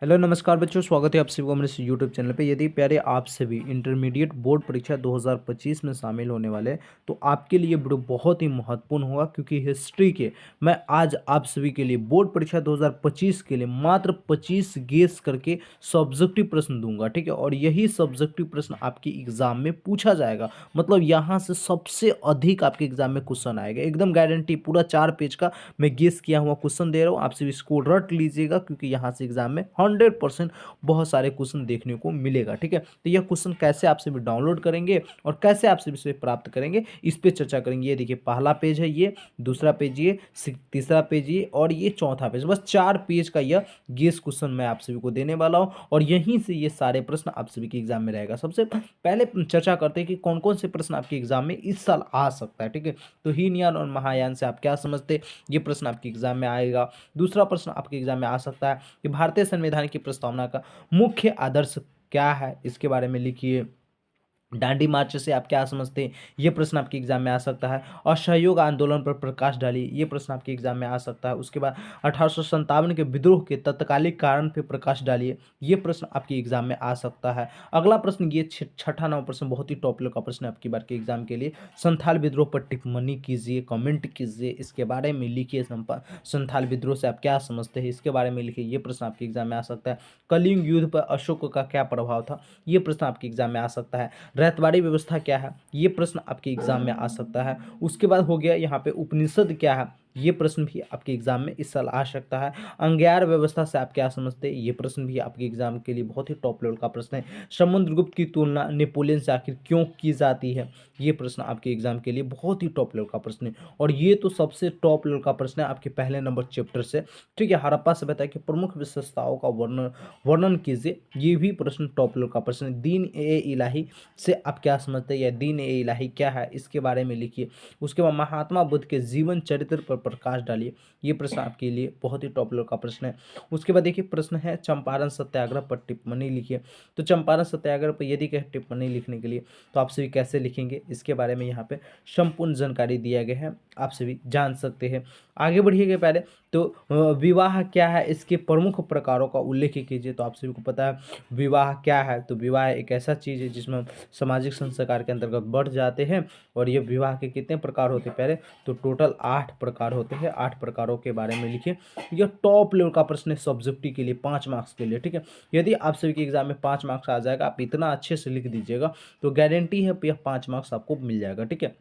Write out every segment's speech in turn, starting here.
Hello नमस्कार बच्चों, स्वागत है आप सभी को हमारे इस यूट्यूब चैनल पे। यदि प्यारे आप सभी इंटरमीडिएट बोर्ड परीक्षा 2025 में शामिल होने वाले हैं तो आपके लिए वीडियो बहुत ही महत्वपूर्ण होगा, क्योंकि हिस्ट्री के मैं आज आप सभी के लिए बोर्ड परीक्षा 2025 के लिए मात्र 25 गेस करके सब्जेक्टिव प्रश्न दूंगा। ठीक है, और यही सब्जेक्टिव प्रश्न आपके एग्जाम में पूछा जाएगा। मतलब यहाँ से सबसे अधिक आपके एग्जाम में क्वेश्चन आएगा, एकदम गारंटी। पूरा 4 पेज का मैं गेस किया हुआ क्वेश्चन दे रहा हूँ, आप सभी इसको रट लीजिएगा, क्योंकि यहाँ से एग्जाम में 100% बहुत सारे क्वेश्चन देखने को मिलेगा। ठीक है, तो यह क्वेश्चन कैसे आप सभी डाउनलोड करेंगे और कैसे आप सभी इसे प्राप्त करेंगे, इस पे चर्चा करेंगे। ये देखिए, पहला पेज है, ये दूसरा पेज, ये तीसरा पेज, ये और ये चौथा पेज। बस 4 पेज का यह गेस क्वेश्चन मैं आप सभी को देने वाला हूँ, और यहीं से ये सारे प्रश्न आप सभी के एग्जाम में रहेगा। सबसे पहले चर्चा करते हैं कि कौन कौन से प्रश्न आपके एग्जाम में इस साल आ सकता है। ठीक है, तो हीनयान और महायान से आप क्या समझते हैं, ये प्रश्न आपके एग्जाम में आएगा। दूसरा प्रश्न आपके एग्जाम में आ सकता है कि भारतीय संविधान की प्रस्तावना का मुख्य आदर्श क्या है, इसके बारे में लिखिए। डांडी मार्च से आप क्या समझते हैं, ये प्रश्न आपके एग्जाम में आ सकता है। असहयोग आंदोलन पर प्रकाश डालिए, ये प्रश्न आपके एग्जाम में आ सकता है। उसके बाद 1857 के विद्रोह के तत्कालिक कारण पर प्रकाश डालिए, ये प्रश्न आपके एग्जाम में आ सकता है। अगला प्रश्न, ये छठा नंबर प्रश्न बहुत ही टॉप लेवल का प्रश्न है आपकी बार के एग्जाम के लिए। संथाल विद्रोह पर टिप्पणी कीजिए, कमेंट कीजिए, इसके बारे में लिखिए। संथाल विद्रोह से आप क्या समझते हैं, इसके बारे में लिखिए, ये प्रश्न आपके एग्जाम में आ सकता है। कलिंग युद्ध पर अशोक का क्या प्रभाव था, ये प्रश्न आपके एग्जाम में आ सकता है। रैयतवाड़ी व्यवस्था क्या है, ये प्रश्न आपके एग्जाम में आ सकता है। उसके बाद हो गया यहाँ पे उपनिषद क्या है, ये प्रश्न भी आपके एग्जाम में इस साल आ सकता है। अंग्यार व्यवस्था से आप क्या समझते हैं, ये प्रश्न भी आपके एग्जाम के लिए बहुत ही टॉप लेवल का प्रश्न है। समुद्रगुप्त की तुलना नेपोलियन से आखिर क्यों की जाती है, ये प्रश्न आपके एग्जाम के लिए बहुत ही टॉप लेवल का प्रश्न है। और ये तो सबसे टॉप लेवल का प्रश्न है आपके पहले नंबर चैप्टर से। ठीक है, हड़प्पा सभ्यता की प्रमुख विशेषताओं का वर्णन वर्णन कीजिए, ये भी प्रश्न टॉप लेवल का प्रश्न है। दीन ए इलाही से आप क्या समझते हैं, या दीन ए इलाही क्या है, इसके बारे में लिखिए। उसके बाद महात्मा बुद्ध के जीवन चरित्र पर प्रकाश डालिए, ये प्रश्न आपके लिए बहुत ही टॉप लेवल का प्रश्न है। उसके बाद देखिए, प्रश्न है चंपारण सत्याग्रह पर टिप्पणी लिखिए। तो चंपारण सत्याग्रह पर यदि कहे टिप्पणी लिखने के लिए तो आप सभी कैसे लिखेंगे, इसके बारे में यहाँ पे संपूर्ण जानकारी दिया गया है, आप सभी जान सकते हैं। आगे बढ़िएगा पहले तो विवाह क्या है, इसके प्रमुख प्रकारों का उल्लेख कीजिए। तो आप सभी को पता है विवाह क्या है, तो विवाह एक ऐसा चीज़ है जिसमें हम सामाजिक संस्कार के अंतर्गत बढ़ जाते हैं। और ये विवाह के कितने प्रकार होते हैं, पहले तो टोटल 8 प्रकार होते हैं। 8 प्रकारों के बारे में लिखिए। यह टॉप लेवल का प्रश्न है सब्जेक्टिव के लिए, 5 मार्क्स के लिए। ठीक है, यदि आप सभी के एग्जाम में 5 मार्क्स आ जाएगा, आप इतना अच्छे से लिख दीजिएगा तो गारंटी है यह 5 मार्क्स आपको मिल जाएगा। ठीक है,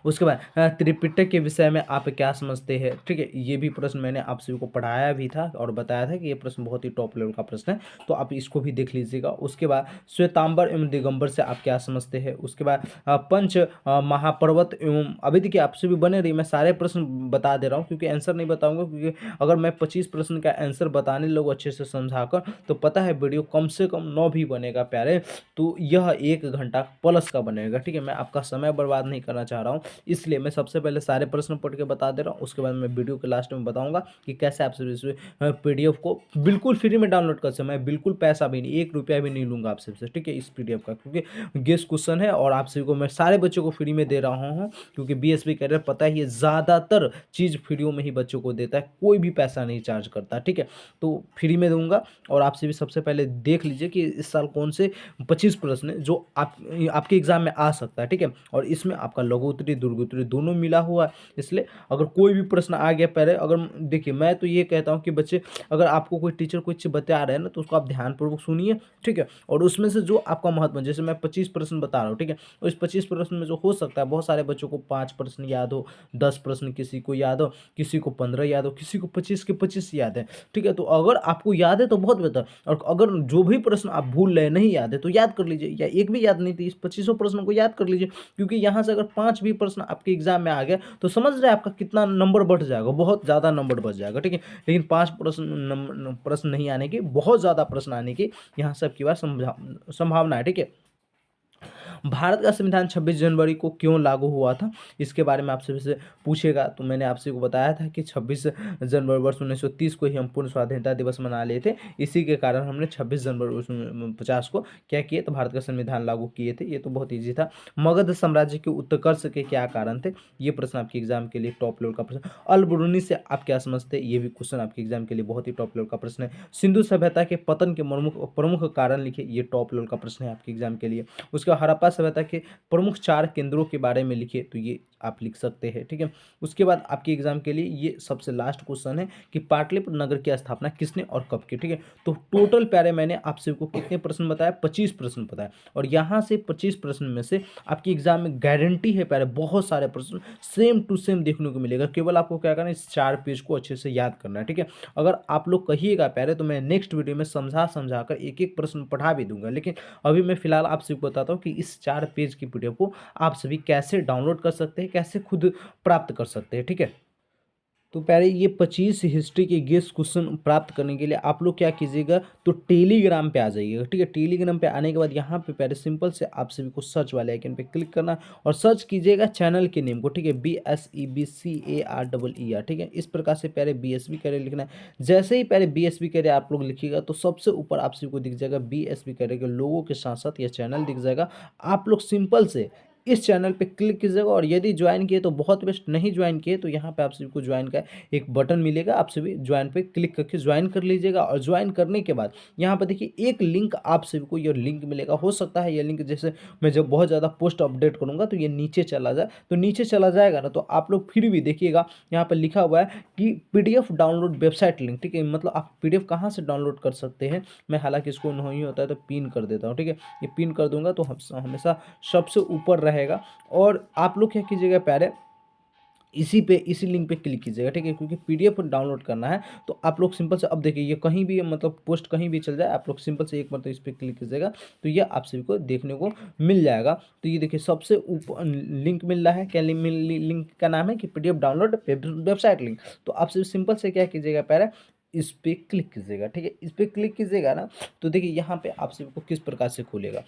उसके बाद त्रिपिटक के विषय में आप क्या समझते हैं। ठीक है, ये भी प्रश्न मैंने आप सभी को पढ़ाया भी था और बताया था कि ये प्रश्न बहुत ही टॉप लेवल का प्रश्न है, तो आप इसको भी देख लीजिएगा। उसके बाद श्वेतांबर एवं दिगंबर से आप क्या समझते हैं। उसके बाद पंच महापर्वत एवं अभी देखिए, आप सभी बने रही, मैं सारे प्रश्न बता दे रहा हूँ क्योंकि आंसर नहीं बताऊंगा, क्योंकि अगर मैं 25 प्रश्न का आंसर बताने लगूँ अच्छे से समझाकर तो पता है वीडियो कम से कम 9 भी बनेगा प्यारे, तो यह 1 घंटा प्लस का बनेगा। ठीक है, मैं आपका समय बर्बाद नहीं करना चाह रहा हूँ, इसलिए मैं सबसे पहले सारे प्रश्न पढ़ के बता दे रहा हूँ। उसके बाद मैं वीडियो के लास्ट में बताऊंगा कि कैसे आप सभी पीडीएफ को बिल्कुल फ्री में डाउनलोड कर सकते। मैं बिल्कुल पैसा भी नहीं, 1 रुपया भी नहीं लूंगा आप सबसे। ठीक है, इस पीडीएफ का, क्योंकि गेस्ट क्वेश्चन है और आप सभी को मैं सारे बच्चों को फ्री में दे रहा हूँ, क्योंकि बीएसपी कैरियर पता है ये ज़्यादातर चीज़ फ्री में ही बच्चों को देता है, कोई भी पैसा नहीं चार्ज करता। ठीक है, तो फ्री में दूंगा। और आपसे भी सबसे पहले देख लीजिए कि इस साल कौन से 25 प्रश्न जो आपके एग्जाम में आ सकता है। ठीक है, और इसमें आपका लघु उत्तरी दुर्ग उत्तरी दोनों मिला हुआ है, इसलिए अगर कोई भी प्रश्न आ गया पहले, अगर देखिए मैं तो ये कहता हूँ कि बच्चे, अगर आपको कोई टीचर कोई चीज़ बता रहे हैं ना तो उसको आप ध्यानपूर्वक सुनिए। ठीक है, और उसमें से जो आपका महत्व, जैसे मैं 25 प्रश्न बता रहा हूँ, ठीक है, और इस 25 प्रश्न में जो हो सकता है बहुत सारे बच्चों को 5 प्रश्न याद हो, 10 प्रश्न किसी को याद हो, किसी को 15 याद हो, किसी को 25 के 25 याद है। ठीक है, तो अगर आपको याद है तो बहुत बेहतर, और अगर जो भी प्रश्न आप भूल रहे नहीं याद है तो याद कर लीजिए, या एक भी याद नहीं थी इस 25 प्रश्नों को याद कर लीजिए, क्योंकि यहाँ से अगर 5 भी प्रश्न आपके एग्जाम में आ गया तो समझ रहे हैं आपका कितना नंबर बढ़ जाएगा, बहुत ज़्यादा नंबर बढ़ जाएगा। ठीक है, लेकिन 5 प्रश्न नहीं आने की, बहुत ज़्यादा प्रश्न आने की यहाँ से आपकी बार संभावना है। ठीक है, भारत का संविधान 26 जनवरी को क्यों लागू हुआ था, इसके बारे में आपसे से पूछेगा तो मैंने आपसे को बताया था कि 26 जनवरी वर्ष 1930 को ही हम पूर्ण स्वाधीनता दिवस मना लिए थे। इसी के कारण हमने 26 जनवरी 1950 को क्या किए, तो भारत का संविधान लागू किए थे। ये तो बहुत ईजी था। मगध साम्राज्य के उत्कर्ष के क्या कारण थे, ये प्रश्न आपके एग्जाम के लिए टॉप लेवल का प्रश्न। अल ब्रूनी से आप क्या समझते हैं, ये भी क्वेश्चन आपके एग्जाम के लिए बहुत ही टॉप लेवल का प्रश्न है। सिंधु सभ्यता के पतन के प्रमुख कारण लिखे, ये टॉप लेवल का प्रश्न है आपके एग्जाम के लिए। उसके बाद हड़प्पा सभ्यता के प्रमुख 4 केंद्रों के बारे में लिखिए, तो ये आप लिख सकते हैं, ठीक है। उसके बाद आपके एग्जाम के लिए ये सबसे लास्ट क्वेश्चन है कि पाटलिपुत्र नगर की स्थापना किसने और कब की, ठीक है। तो टोटल प्यारे मैंने आपसे को कितने प्रश्न बताया, 25 प्रश्न बताया, और यहाँ से 25 प्रश्न में से आपके एग्जाम में गारंटी है प्यारे बहुत सारे प्रश्न सेम टू सेम देखने को मिलेगा। केवल आपको क्या करना है, इस 4 पेज को अच्छे से याद करना है, ठीक है। अगर आप लोग कहिएगा प्यारे तो मैं नेक्स्ट वीडियो में समझा कर एक एक प्रश्न पढ़ा भी दूंगा, लेकिन अभी मैं फिलहाल आपसे बताता हूँ कि इस 4 पेज की पीडीएफ को आप सभी कैसे डाउनलोड कर सकते हैं, कैसे खुद प्राप्त कर सकते हैं, ठीक है। तो पहले ये 25 हिस्ट्री के गेस क्वेश्चन प्राप्त करने के लिए आप लोग क्या कीजिएगा, तो टेलीग्राम पे आ जाइएगा, ठीक है। टेलीग्राम पे आने के बाद यहाँ पे पहले सिंपल से आप सभी को सर्च वाले आइकन पे क्लिक करना और सर्च कीजिएगा चैनल के नेम को, ठीक है, BSEBCAREE, ठीक है। इस प्रकार से पहले BSB कैरियर लिखना है। जैसे ही पहले BSB कैरियर आप लोग लिखिएगा तो सबसे ऊपर आप सभी को दिख जाएगा BSB कैरियर के लोगों के साथ साथ यह चैनल दिख जाएगा। आप लोग सिंपल से इस चैनल पे क्लिक कीजिएगा और यदि ज्वाइन किए तो बहुत बेस्ट, नहीं ज्वाइन किए तो यहाँ पे आप सभी को ज्वाइन का एक बटन मिलेगा, आप सभी ज्वाइन पे क्लिक करके ज्वाइन कर लीजिएगा। और ज्वाइन करने के बाद यहाँ पर देखिए एक लिंक आप सभी को ये लिंक मिलेगा। हो सकता है ये लिंक जैसे मैं जब बहुत ज़्यादा पोस्ट अपडेट करूँगा तो ये नीचे चला जाए, तो नीचे चला जाएगा ना तो आप लोग फिर भी देखिएगा यहाँ पर लिखा हुआ है कि PDF डाउनलोड वेबसाइट लिंक, ठीक है। मतलब आप PDF कहाँ से डाउनलोड कर सकते हैं, मैं हालांकि इसको नहीं होता है तो पिन कर देता हूँ, ठीक है। ये पिन कर दूंगा तो हमेशा सबसे ऊपर रहेगा। और आप लोग क्या कीजिएगा पहले इसी लिंक पे क्लिक कीजिएगा, ठीक है, क्योंकि PDF डाउनलोड करना है। तो आप लोग सिंपल से अब देखिए ये कहीं भी मतलब पोस्ट कहीं भी चल जाए, आप लोग सिंपल से एक बार तो इस पर क्लिक कीजिएगा तो ये आप सभी को देखने को मिल जाएगा। तो ये देखिए सबसे ऊपर लिंक मिल रहा है, क्या लिंक का नाम है कि PDF डाउनलोड वेबसाइट लिंक। तो आप सभी सिंपल से क्या कीजिएगा पहले इस पर क्लिक कीजिएगा, ठीक है। इस पर क्लिक कीजिएगा ना तो देखिए यहाँ पे आप सभी को किस प्रकार से खुलेगा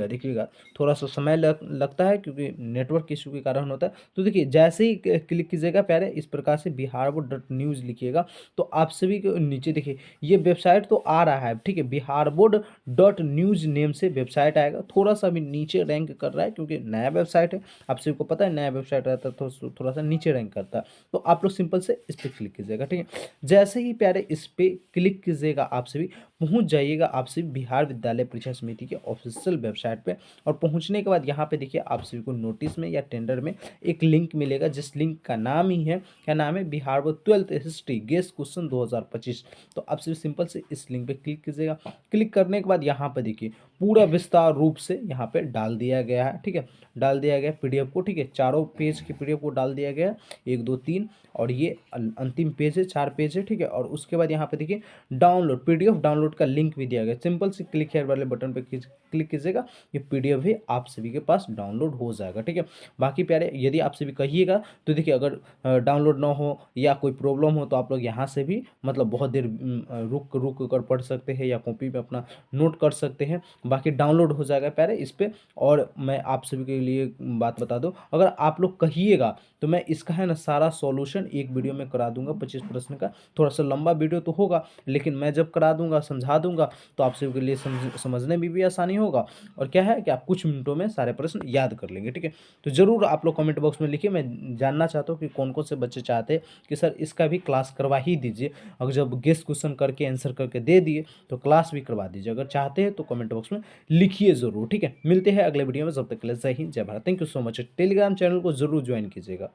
देखिएगा। थोड़ा सा समय लगता है क्योंकि नेटवर्क इशू के कारण होता है। तो देखिए जैसे ही क्लिक कीजिएगा पहले इस प्रकार से biharboard.news लिखिएगा तो आप सभी को नीचे देखिए ये वेबसाइट तो आ रहा है, ठीक है, biharboard.news नेम से वेबसाइट आएगा। थोड़ा सा भी नीचे रैंक कर रहा है क्योंकि नया वेबसाइट है, आप सभी को पता है नया वेबसाइट रहता है तो थोड़ा सा नीचे रैंक करता है। तो आप लोग सिंपल से इस पर क्लिक कीजिएगा, ठीक है। जैसे ही प्यारे इस पर क्लिक कीजिएगा आप सभी पहुंच जाइएगा आप सभी बिहार विद्यालय परीक्षा समिति के ऑफिशियल वेबसाइट पे। और पहुंचने के बाद यहाँ पे देखिए आप सभी को नोटिस में या टेंडर में एक लिंक मिलेगा, जिस लिंक का नाम ही है, क्या नाम है, Bihar board 12th history guess question 2025। तो आप सभी सिंपल से इस लिंक पे क्लिक कीजिएगा। क्लिक करने के बाद यहाँ पे देखिए पूरा विस्तार रूप से यहाँ पे डाल दिया गया है, ठीक है, डाल दिया गया PDF को, ठीक है। चारों पेज की PDF को डाल दिया गया, 1 2 3, और ये अंतिम पेज है, 4 पेज है, ठीक है। और उसके बाद यहाँ पे देखिए डाउनलोड PDF डाउनलोड का लिंक भी दिया गया। सिंपल से क्लिक हेयर वाले बटन पे क्लिक कीजिएगा, ये PDF भी आप सभी के पास डाउनलोड हो जाएगा, ठीक है। बाकी प्यारे यदि आप सभी कहिएगा तो देखिए अगर डाउनलोड ना हो या कोई प्रॉब्लम हो तो आप लोग यहाँ से भी मतलब बहुत देर रुक कर पढ़ सकते हैं या कॉपी पे अपना नोट कर सकते हैं। बाकी डाउनलोड हो जाएगा प्यारे इस पर। और मैं आप सभी के लिए बात बता दूं, अगर आप लोग कहिएगा तो मैं इसका है ना सारा सॉल्यूशन एक वीडियो में करा दूंगा 25 प्रश्न का। थोड़ा सा लंबा वीडियो तो होगा लेकिन मैं जब करा दूंगा समझा दूंगा तो आप सभी के लिए समझने में भी आसानी होगा। और क्या है कि आप कुछ मिनटों में सारे प्रश्न याद कर लेंगे, ठीक है। तो जरूर आप लोग कमेंट बॉक्स में लिखिए, मैं जानना चाहता हूँ कि कौन कौन से बच्चे चाहते हैं कि सर इसका भी क्लास करवा ही दीजिए। अगर जब गेस्ट क्वेश्चन करके आंसर करके दे दिए तो क्लास भी करवा दीजिए। अगर चाहते हैं तो कमेंट बॉक्स में लिखिए ज़रूर, ठीक है। मिलते हैं अगले वीडियो में, जब तक के लिए जय हिंद जय Bharat. Thank you so much. Telegram channel को जरूर ज्वाइन कीजिएगा।